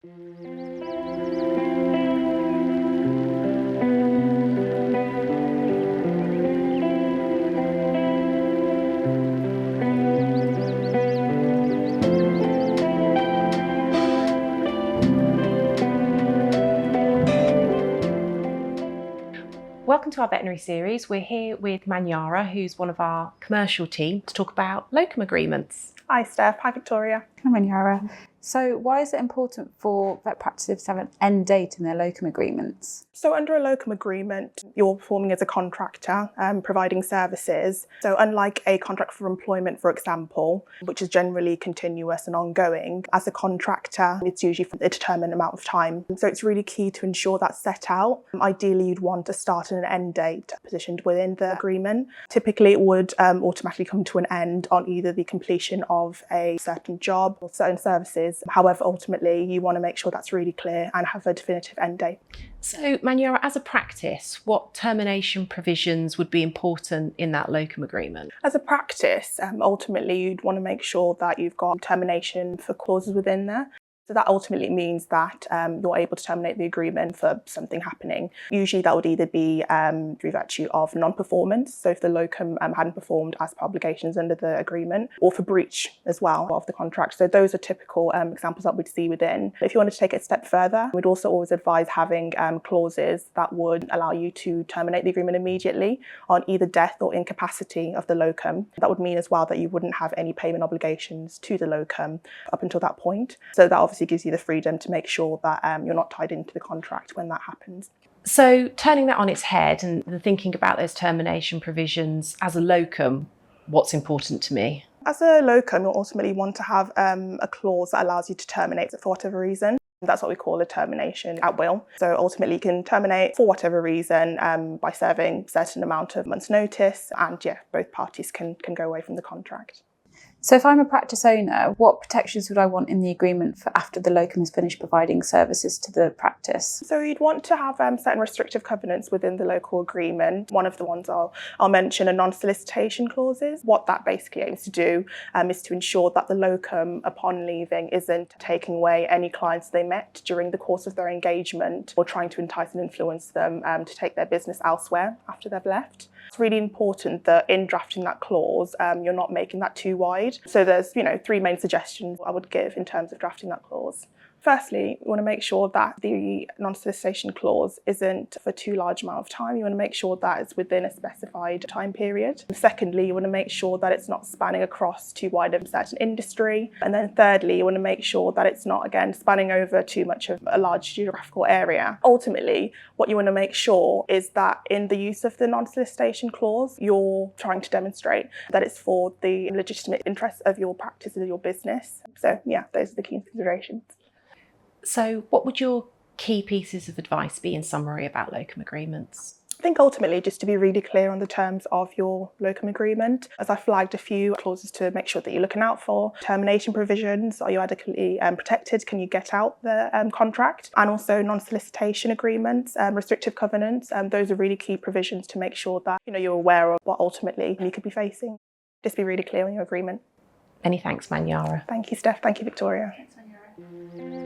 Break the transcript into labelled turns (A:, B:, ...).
A: Welcome to our veterinary series. We're here with Manyara, who's one of our commercial team, to talk about locum agreements.
B: Hi Steph, hi Victoria.
C: Hi Manyara. So why is it important for vet practices to have an end date in their locum agreements?
B: So under a locum agreement, you're performing as a contractor, providing services. So unlike a contract for employment, for example, which is generally continuous and ongoing, as a contractor, it's usually for a determined amount of time. So it's really key to ensure that's set out. Ideally, you'd want a start and an end date positioned within the agreement. Typically, it would automatically come to an end on either the completion of a certain job or certain services. However, ultimately, you want to make sure that's really clear and have a definitive end date.
A: So, Manyara, as a practice, what termination provisions would be important in that locum agreement?
B: As a practice, ultimately, you'd want to make sure that you've got termination for clauses within there. So that ultimately means that you're able to terminate the agreement for something happening. Usually that would either be through virtue of non-performance, so if the locum hadn't performed as per obligations under the agreement, or for breach as well of the contract. So those are typical examples that we'd see within. If you wanted to take it a step further, we'd also always advise having clauses that would allow you to terminate the agreement immediately on either death or incapacity of the locum. That would mean as well that you wouldn't have any payment obligations to the locum up until that point. So that obviously gives you the freedom to make sure that you're not tied into the contract when that happens.
A: So turning that on its head and thinking about those termination provisions as a locum, what's important to me?
B: As a locum, you'll ultimately want to have a clause that allows you to terminate for whatever reason. That's what we call a termination at will. So ultimately you can terminate for whatever reason by serving a certain amount of months' notice, and both parties can go away from the contract.
C: So if I'm a practice owner, what protections would I want in the agreement for after the locum has finished providing services to the practice?
B: So you'd want to have certain restrictive covenants within the local agreement. One of the ones I'll mention are non-solicitation clauses. What that basically aims to do is to ensure that the locum, upon leaving, isn't taking away any clients they met during the course of their engagement or trying to entice and influence them to take their business elsewhere after they've left. It's really important that in drafting that clause, you're not making that too wide. So there's, three main suggestions I would give in terms of drafting that clause. Firstly, you want to make sure that the non-solicitation clause isn't for too large amount of time. You want to make sure that it's within a specified time period. Secondly, you want to make sure that it's not spanning across too wide of a certain industry. And then thirdly, you want to make sure that it's not, again, spanning over too much of a large geographical area. Ultimately, what you want to make sure is that in the use of the non-solicitation clause, you're trying to demonstrate that it's for the legitimate interests of your practice and your business. So those are the key considerations.
A: So what would your key pieces of advice be in summary about locum agreements?
B: I think ultimately just to be really clear on the terms of your locum agreement. As I flagged a few clauses to make sure that you're looking out for. Termination provisions, are you adequately protected? Can you get out the contract? And also non-solicitation agreements, restrictive covenants. Those are really key provisions to make sure that you're aware of what ultimately you could be facing. Just be really clear on your agreement.
A: Many thanks, Manyara.
B: Thank you, Steph. Thank you, Victoria.
C: Thanks, Manyara.